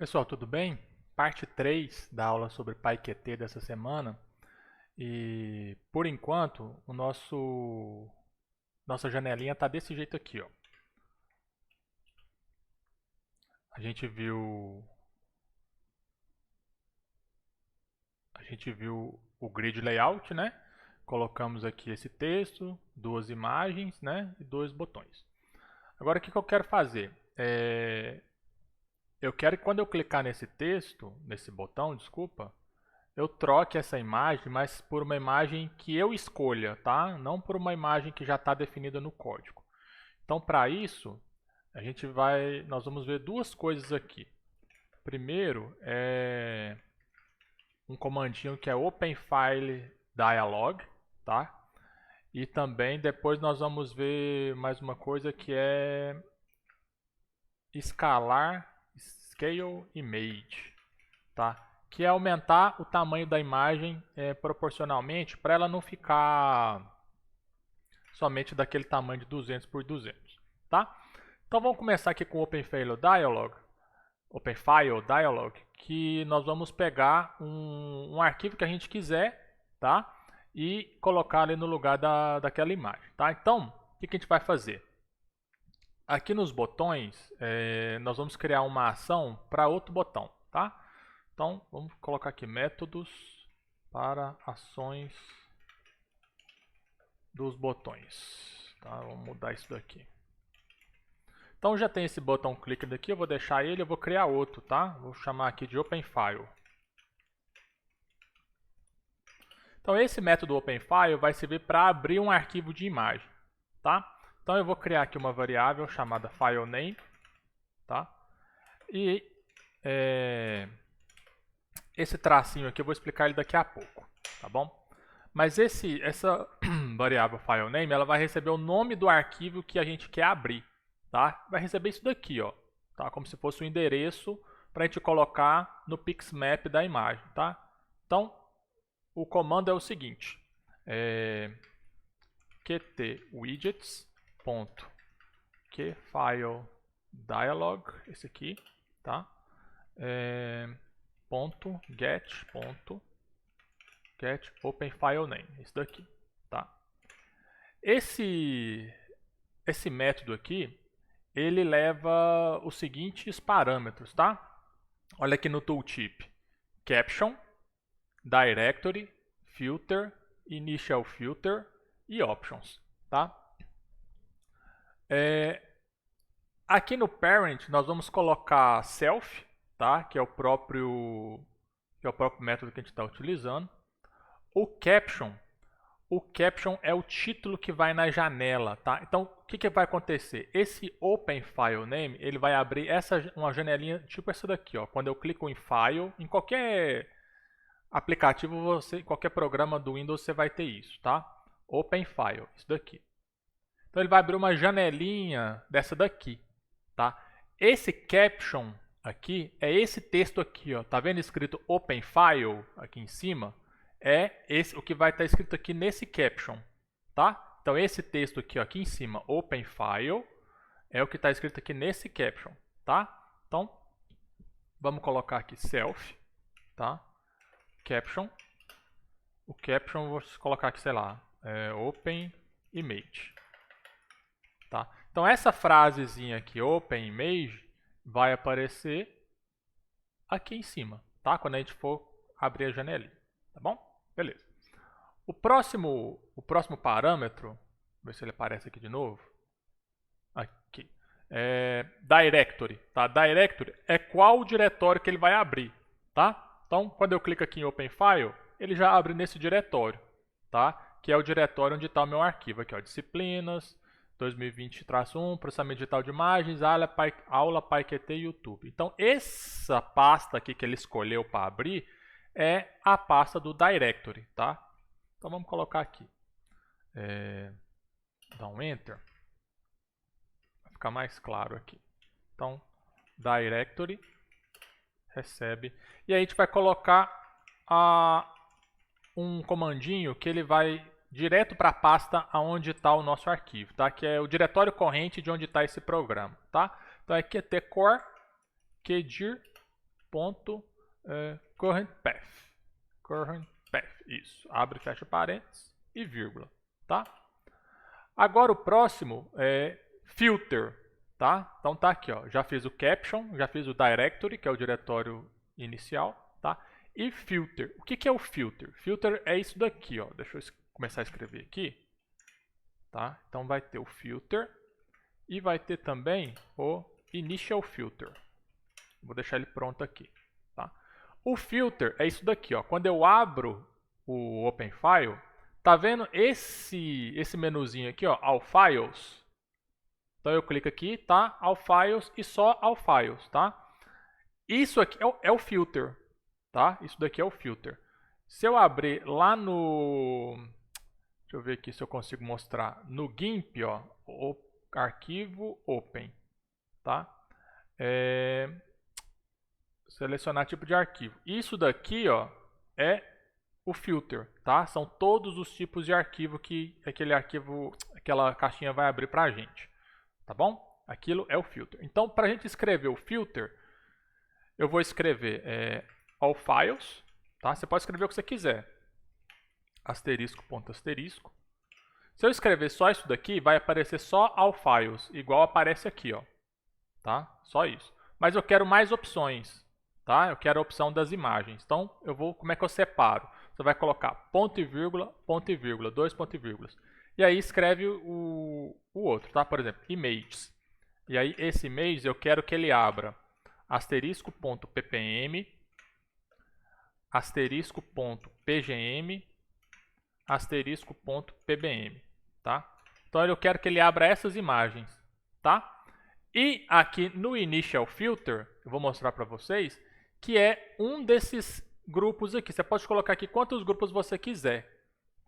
Pessoal, tudo bem? Parte 3 da aula sobre PyQt dessa semana. E por enquanto, nossa janelinha está desse jeito aqui, ó. A gente viu o grid layout, né? Colocamos aqui esse texto, duas imagens, né? E dois botões. Agora o que eu quero fazer? Eu quero que quando eu clicar nesse texto, nesse botão, desculpa, eu troque essa imagem, mas por uma imagem que eu escolha, tá? Não por uma imagem que já está definida no código. Então, para isso, nós vamos ver duas coisas aqui. Primeiro é um comandinho que é OpenFileDialog, tá? E também depois nós vamos ver mais uma coisa que é escalar Scale Image, tá? Que é aumentar o tamanho da imagem proporcionalmente para ela não ficar somente daquele tamanho de 200 por 200, tá? Então vamos começar aqui com o OpenFile Dialog, que nós vamos pegar um arquivo que a gente quiser, tá? E colocar ali no lugar daquela imagem, tá? Então, o que a gente vai fazer? Aqui nos botões, nós vamos criar uma ação para outro botão, tá? Então, vamos colocar aqui métodos para ações dos botões. Tá? Vamos mudar isso daqui. Então, já tem esse botão clique daqui, eu vou deixar ele, eu vou criar outro, tá? Vou chamar aqui de OpenFile. Então, esse método OpenFile vai servir para abrir um arquivo de imagem, tá? Então, eu vou criar aqui uma variável chamada FileName, tá? E esse tracinho aqui eu vou explicar ele daqui a pouco, tá bom? Mas essa variável FileName, ela vai receber o nome do arquivo que a gente quer abrir, tá? Vai receber isso daqui, ó, tá? Como se fosse o endereço para a gente colocar no pixmap da imagem, tá? Então, o comando é o seguinte, qtWidgets.quFileDialog, esse aqui, tá? .get OpenFileName, isso daqui, tá? Esse método aqui, ele leva os seguintes parâmetros, tá? Olha aqui no tooltip: caption, directory, filter, initial filter e options, tá? Aqui no parent nós vamos colocar self, tá? Que é o próprio método que a gente está utilizando. O caption é o título que vai na janela, tá? Então, o que vai acontecer? Esse OpenFileName, ele vai abrir uma janelinha tipo essa daqui, ó. Quando eu clico em File, em qualquer aplicativo, qualquer programa do Windows, você vai ter isso, tá? OpenFile, isso daqui. Então, ele vai abrir uma janelinha dessa daqui, tá? Esse caption aqui é esse texto aqui, ó. Tá vendo escrito OpenFile aqui em cima? É o que vai estar escrito aqui nesse caption, tá? Então esse texto aqui, ó, aqui em cima, OpenFile, é o que está escrito aqui nesse caption, tá? Então vamos colocar aqui self, tá? Caption. O caption vou colocar aqui, sei lá, OpenImage, tá? Então essa frasezinha aqui, OpenImage, vai aparecer aqui em cima, tá? Quando a gente for abrir a janelinha, tá bom? Beleza. O próximo parâmetro, ver se ele aparece aqui de novo. Aqui. Directory, tá? Directory é qual diretório que ele vai abrir, tá? Então, quando eu clico aqui em OpenFile, ele já abre nesse diretório, tá? Que é o diretório onde está o meu arquivo aqui, ó, disciplinas, 2020-1, processamento digital de imagens, aula PyQt e YouTube. Então, essa pasta aqui que ele escolheu para abrir é a pasta do directory, tá? Então vamos colocar aqui. Dá um Enter. Vai ficar mais claro aqui. Então, directory recebe. E aí a gente vai colocar um comandinho que ele vai direto para a pasta onde está o nosso arquivo, tá? Que é o diretório corrente de onde está esse programa, tá? Então é qtcore, kdir ponto current path, isso, abre e fecha parênteses e vírgula, tá? Agora o próximo é filter, tá? Então tá aqui, ó, já fiz o caption, já fiz o directory, que é o diretório inicial, tá? E filter, o que é o filter? Filter é isso daqui, ó, deixa eu começar a escrever aqui, tá? Então vai ter o filter e vai ter também o initial filter. Vou deixar ele pronto aqui, tá? O filter é isso daqui, ó. Quando eu abro o OpenFile, tá vendo esse menuzinho aqui, ó, All Files? Então eu clico aqui, tá? All Files e só All Files, tá? Isso aqui é o filter, tá? Isso daqui é o filter. Se eu abrir lá no... Deixa eu ver aqui se eu consigo mostrar. No GIMP, ó, o arquivo Open, tá? Selecionar tipo de arquivo. Isso daqui, ó, é o filter, tá? São todos os tipos de arquivo que aquela caixinha vai abrir pra gente, tá bom? Aquilo é o filter. Então, pra gente escrever o filter, eu vou escrever all files, tá? Você pode escrever o que você quiser. Asterisco, ponto asterisco. Se eu escrever só isso daqui, vai aparecer só all files, igual aparece aqui, ó, tá? Só isso. Mas eu quero mais opções, tá? Eu quero a opção das imagens. Então, como é que eu separo? Você vai colocar ponto e vírgula, dois pontos e vírgulas. E aí escreve o outro, tá? Por exemplo, images. E aí esse image eu quero que ele abra asterisco.ppm, asterisco.pgm, asterisco.pbm, tá? Então eu quero que ele abra essas imagens, tá? E aqui no Initial Filter, eu vou mostrar para vocês, que é um desses grupos aqui. Você pode colocar aqui quantos grupos você quiser,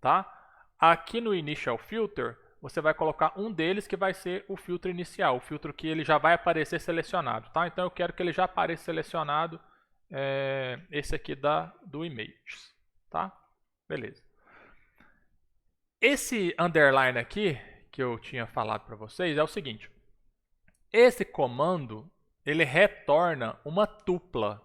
tá? Aqui no Initial Filter, você vai colocar um deles que vai ser o filtro inicial, o filtro que ele já vai aparecer selecionado, tá? Então eu quero que ele já apareça selecionado, esse aqui do Images, tá? Beleza. Esse underline aqui, que eu tinha falado para vocês, é o seguinte. Esse comando, ele retorna uma tupla,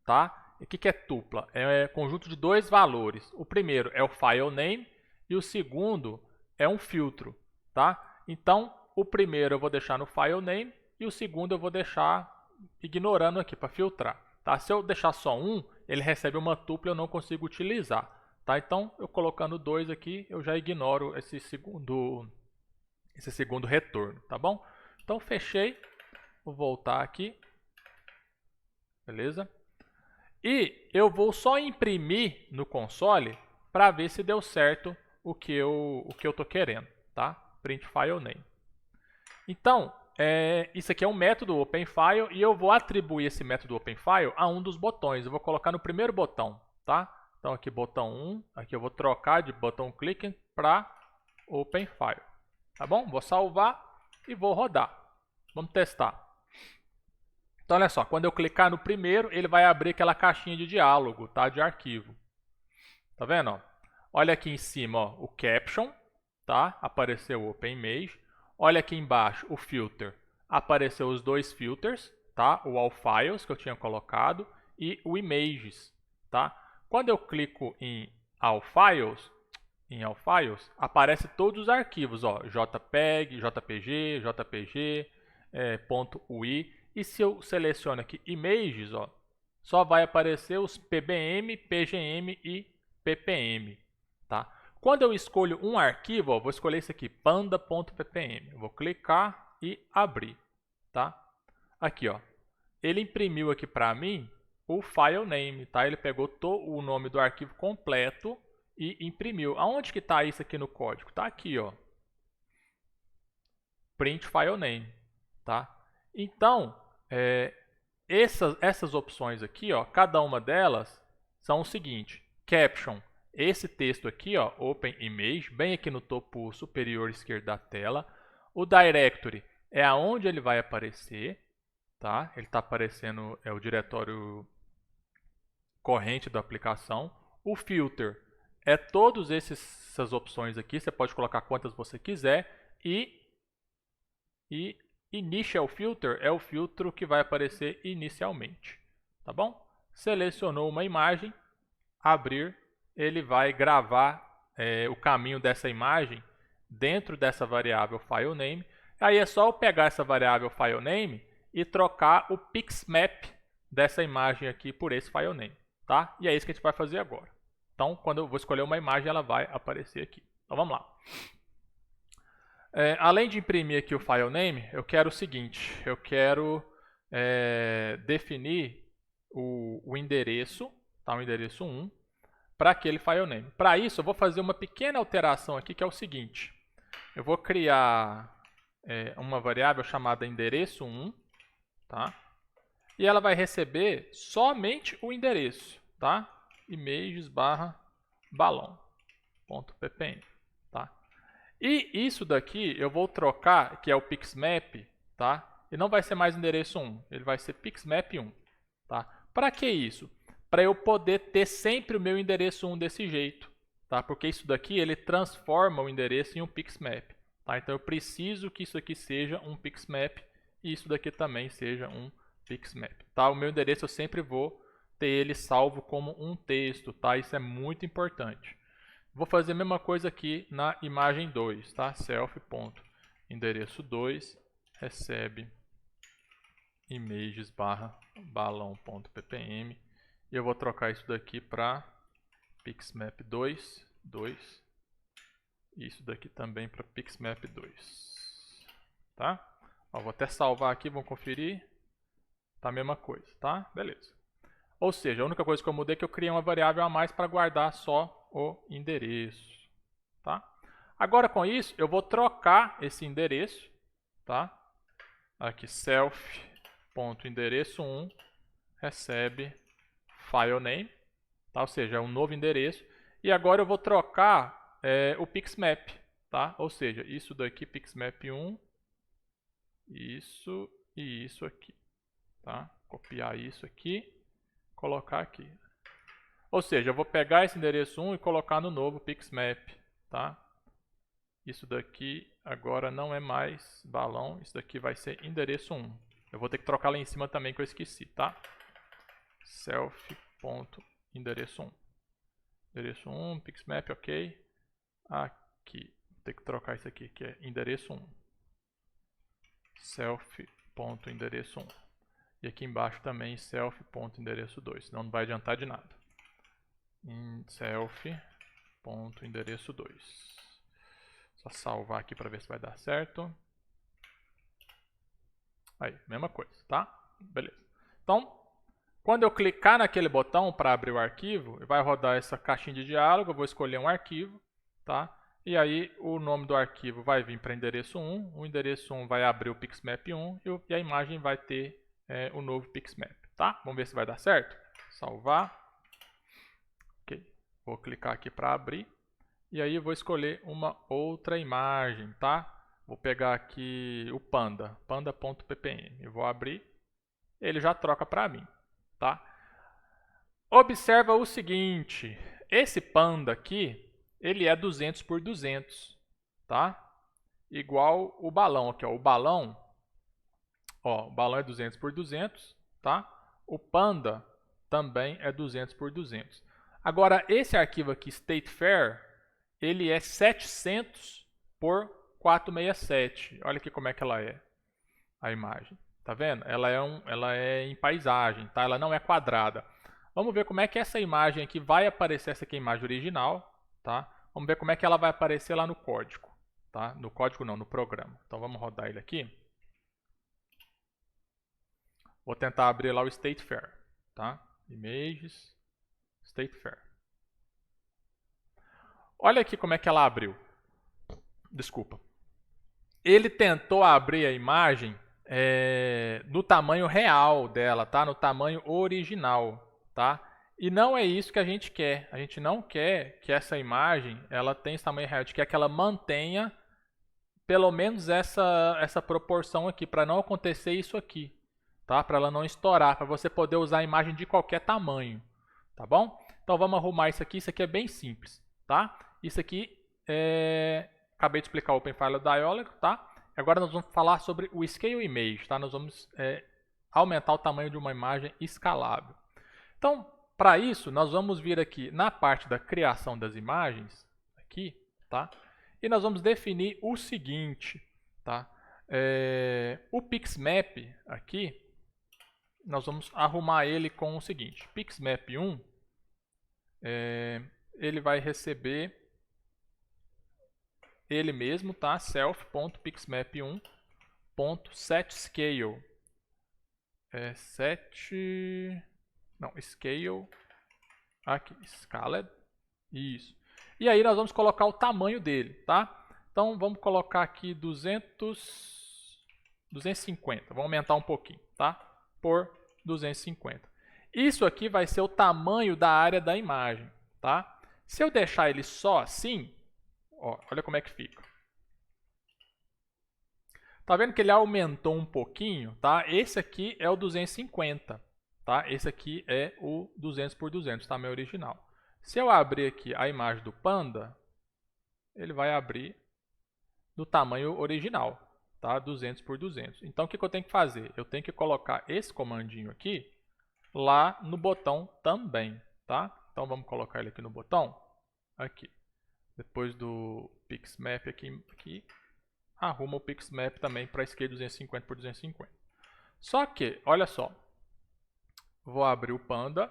tá? E o que é tupla? É um conjunto de dois valores. O primeiro é o file name e o segundo é um filtro, tá? Então, o primeiro eu vou deixar no file name e o segundo eu vou deixar ignorando aqui para filtrar, tá? Se eu deixar só um, ele recebe uma tupla e eu não consigo utilizar, tá? Então, eu colocando 2 aqui, eu já ignoro esse segundo retorno, tá bom? Então, fechei. Vou voltar aqui. Beleza? E eu vou só imprimir no console para ver se deu certo o que eu tô querendo, tá? Print file name. Então, isso aqui é um método OpenFile e eu vou atribuir esse método OpenFile a um dos botões. Eu vou colocar no primeiro botão, tá? Então aqui botão 1, aqui eu vou trocar de button clicking para OpenFile, tá bom? Vou salvar e vou rodar. Vamos testar. Então olha só, quando eu clicar no primeiro, ele vai abrir aquela caixinha de diálogo, tá? De arquivo. Tá vendo? Ó? Olha aqui em cima, ó, o caption, tá? Apareceu o OpenImage. Olha aqui embaixo o filter. Apareceu os dois filters, tá? O All Files que eu tinha colocado e o Images, tá? Quando eu clico em All Files, aparece todos os arquivos, ó, JPEG, JPG, JPG, .ui. E se eu seleciono aqui Images, ó, só vai aparecer os PBM, PGM e PPM, tá? Quando eu escolho um arquivo, ó, vou escolher esse aqui, panda.ppm. Eu vou clicar e abrir, tá? Aqui, ó, ele imprimiu aqui para mim o file name, tá? Ele pegou o nome do arquivo completo e imprimiu. Aonde que está isso aqui no código? Tá aqui, ó. Print file name, tá? Então, essas opções aqui, ó, cada uma delas são o seguinte: caption, esse texto aqui, ó, Open Image, bem aqui no topo superior esquerdo da tela. O directory é aonde ele vai aparecer, tá? Ele está aparecendo, é o diretório corrente da aplicação. O filter é todas essas opções aqui, você pode colocar quantas você quiser. E Initial Filter é o filtro que vai aparecer inicialmente, tá bom? Selecionou uma imagem, abrir, ele vai gravar o caminho dessa imagem dentro dessa variável FileName. Aí é só eu pegar essa variável FileName e trocar o pixmap dessa imagem aqui por esse FileName, tá? E é isso que a gente vai fazer agora. Então, quando eu vou escolher uma imagem, ela vai aparecer aqui. Então, vamos lá. Além de imprimir aqui o FileName, eu quero o seguinte, eu quero definir o endereço, tá? O endereço 1, para aquele FileName. Para isso, eu vou fazer uma pequena alteração aqui, que é o seguinte. Eu vou criar uma variável chamada endereço1, tá? E ela vai receber somente o endereço, tá? images/balão.ppm, tá? E isso daqui eu vou trocar, que é o pixmap, tá? E não vai ser mais endereço 1, ele vai ser pixmap1, tá? Para que isso? Para eu poder ter sempre o meu endereço 1 desse jeito, tá? Porque isso daqui ele transforma o endereço em um pixmap, tá? Então eu preciso que isso aqui seja um pixmap e isso daqui também seja um pixmap, tá? O meu endereço eu sempre vou ter ele salvo como um texto, tá? Isso é muito importante. Vou fazer a mesma coisa aqui na imagem 2, tá? Self.endereço2 recebe images/balão.ppm e eu vou trocar isso daqui para pixmap2, 2, e isso daqui também para pixmap2, tá? Ó, vou até salvar aqui, vamos conferir. Tá a mesma coisa, tá? Beleza. Ou seja, a única coisa que eu mudei é que eu criei uma variável a mais para guardar só o endereço, tá? Agora com isso, eu vou trocar esse endereço, tá? Aqui self.endereço1 recebe FileName, tá? Ou seja, é um novo endereço. E agora eu vou trocar o pixmap, tá? Ou seja, isso daqui pixmap1, isso e isso aqui, tá? Copiar isso aqui, colocar aqui. Ou seja, eu vou pegar esse endereço 1 e colocar no novo pixmap, tá? Isso daqui agora não é mais balão, isso daqui vai ser endereço 1. Eu vou ter que trocar lá em cima também que eu esqueci, tá? Self.endereço1. Endereço 1, pixmap, ok. Aqui, vou ter que trocar isso aqui, que é endereço 1. Self.endereço1. E aqui embaixo também self.endereço2, senão não vai adiantar de nada. Self.endereço2. Só salvar aqui para ver se vai dar certo. Aí, mesma coisa, tá? Beleza. Então, quando eu clicar naquele botão para abrir o arquivo, vai rodar essa caixinha de diálogo, eu vou escolher um arquivo, tá? E aí o nome do arquivo vai vir para endereço 1, o endereço 1 vai abrir o pixmap 1 e a imagem vai ter o novo pixmap, tá? Vamos ver se vai dar certo. Salvar. Ok. Vou clicar aqui para abrir. E aí eu vou escolher uma outra imagem, tá? Vou pegar aqui o panda, panda.ppm. Eu vou abrir. Ele já troca para mim, tá? Observa o seguinte. Esse panda aqui, ele é 200 por 200, tá? Igual o balão aqui, ó. O balão é 200 por 200, tá? O panda também é 200 por 200. Agora, esse arquivo aqui, stateFair, ele é 700 por 467. Olha aqui como é que ela é, a imagem. Tá vendo? Ela é em paisagem, tá? Ela não é quadrada. Vamos ver como é que essa imagem aqui vai aparecer, essa aqui é a imagem original, tá? Vamos ver como é que ela vai aparecer lá no código, tá? No código não, no programa. Então vamos rodar ele aqui. Vou tentar abrir lá o stateFair, tá? Images, stateFair. Olha aqui como é que ela abriu. Desculpa. Ele tentou abrir a imagem no tamanho real dela, tá? No tamanho original, tá? E não é isso que a gente quer. A gente não quer que essa imagem ela tenha esse tamanho real. A gente quer que ela mantenha pelo menos essa proporção aqui, para não acontecer isso aqui, tá? Para ela não estourar, para você poder usar a imagem de qualquer tamanho, tá bom? Então vamos arrumar isso aqui é bem simples, tá? Isso aqui acabei de explicar o OpenFile Dialog, tá? Agora nós vamos falar sobre o Scale Image, tá? Nós vamos aumentar o tamanho de uma imagem escalável. Então, para isso, nós vamos vir aqui na parte da criação das imagens, aqui, tá? E nós vamos definir o seguinte, tá? O Pixmap aqui, nós vamos arrumar ele com o seguinte, Pixmap1, ele vai receber ele mesmo, tá? self.pixmap1.setScale. Scale, aqui, Scaled, isso. E aí nós vamos colocar o tamanho dele, tá? Então vamos colocar aqui 250, vamos aumentar um pouquinho, tá? Por 250. Isso aqui vai ser o tamanho da área da imagem, tá? Se eu deixar ele só assim, ó, olha como é que fica. Tá vendo que ele aumentou um pouquinho, tá? Esse aqui é o 250, tá? Esse aqui é o 200 por 200, tamanho original. Se eu abrir aqui a imagem do panda, ele vai abrir do tamanho original, tá? 200 por 200. Então, o que eu tenho que fazer? Eu tenho que colocar esse comandinho aqui lá no botão também, tá? Então, vamos colocar ele aqui no botão, aqui. Depois do Pixmap aqui arruma o Pixmap também para Scale 250 por 250. Só que, olha só, vou abrir o Panda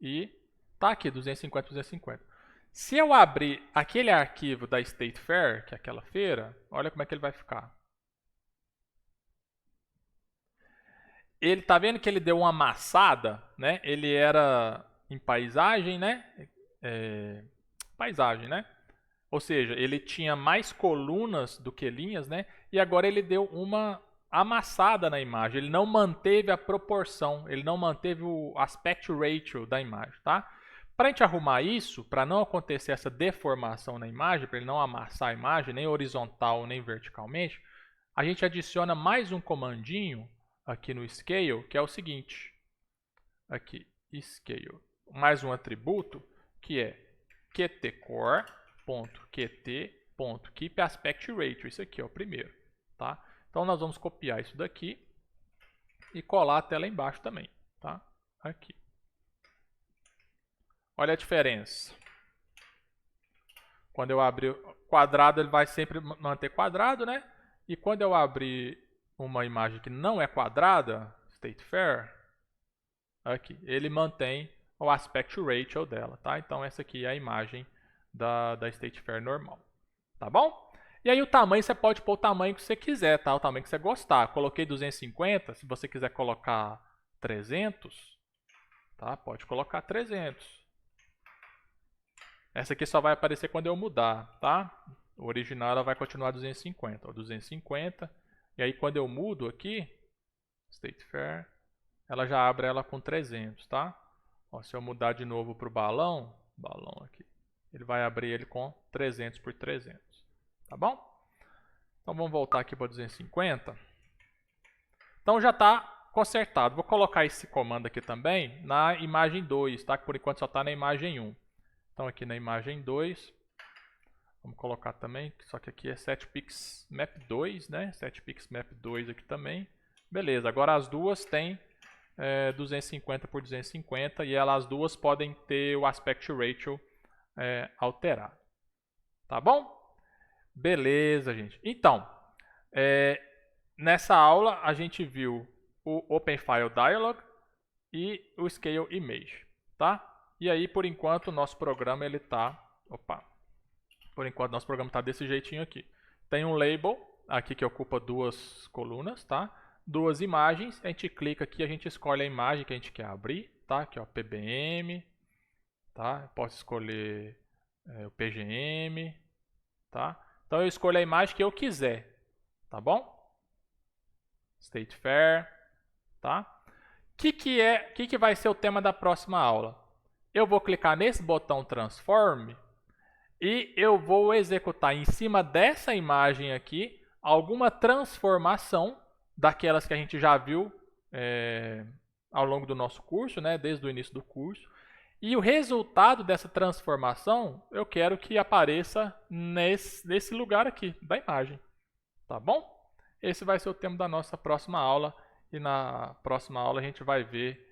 e tá aqui 250 por 250. Se eu abrir aquele arquivo da State Fair, que é aquela feira, olha como é que ele vai ficar. Ele tá vendo que ele deu uma amassada, né? Ele era em paisagem, né? Paisagem, né? Ou seja, ele tinha mais colunas do que linhas, né? E agora ele deu uma amassada na imagem. Ele não manteve a proporção, ele não manteve o aspect ratio da imagem, tá? Para a gente arrumar isso, para não acontecer essa deformação na imagem, para ele não amassar a imagem, nem horizontal nem verticalmente, a gente adiciona mais um comandinho aqui no Scale, que é o seguinte. Aqui, Scale, mais um atributo, que é qt.kt.keepAspectRatio. Isso aqui é o primeiro, tá? Então nós vamos copiar isso daqui e colar até lá embaixo também, tá? Aqui. Olha a diferença. Quando eu abrir quadrado, ele vai sempre manter quadrado, né? E quando eu abrir uma imagem que não é quadrada, State Fair, aqui, ele mantém o aspect ratio dela, tá? Então essa aqui é a imagem da State Fair normal, tá bom? E aí o tamanho, você pode pôr o tamanho que você quiser, tá? O tamanho que você gostar. Coloquei 250, se você quiser colocar 300, tá? Pode colocar 300. Essa aqui só vai aparecer quando eu mudar, tá? O original ela vai continuar 250, ó, 250. E aí quando eu mudo aqui, State Fair, ela já abre ela com 300, tá? Ó, se eu mudar de novo para o balão aqui, ele vai abrir ele com 300 por 300, tá bom? Então vamos voltar aqui para 250. Então já está consertado. Vou colocar esse comando aqui também na imagem 2, tá? Que por enquanto só está na imagem 1. Então aqui na imagem 2, vamos colocar também, só que aqui é setPixmap2, né? setPixmap2 aqui também. Beleza, agora as duas têm 250 por 250 e elas duas podem ter o aspect ratio alterado. Tá bom? Beleza, gente. Então, nessa aula a gente viu o OpenFileDialog e o Scale Image, tá? E aí, por enquanto, o nosso programa ele tá, por enquanto nosso programa está desse jeitinho aqui. Tem um label aqui que ocupa duas colunas, tá? Duas imagens, a gente clica aqui, a gente escolhe a imagem que a gente quer abrir, tá? Aqui ó, PBM, tá? Eu posso escolher o PGM, tá? Então eu escolho a imagem que eu quiser, tá bom? State Fair, tá? Que vai ser o tema da próxima aula? Eu vou clicar nesse botão Transform e eu vou executar em cima dessa imagem aqui alguma transformação daquelas que a gente já viu ao longo do nosso curso, né, desde o início do curso. E o resultado dessa transformação eu quero que apareça nesse lugar aqui da imagem. Tá bom? Esse vai ser o tema da nossa próxima aula e na próxima aula a gente vai ver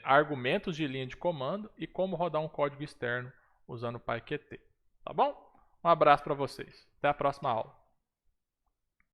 argumentos de linha de comando e como rodar um código externo usando o PyQt. Tá bom? Um abraço para vocês. Até a próxima aula.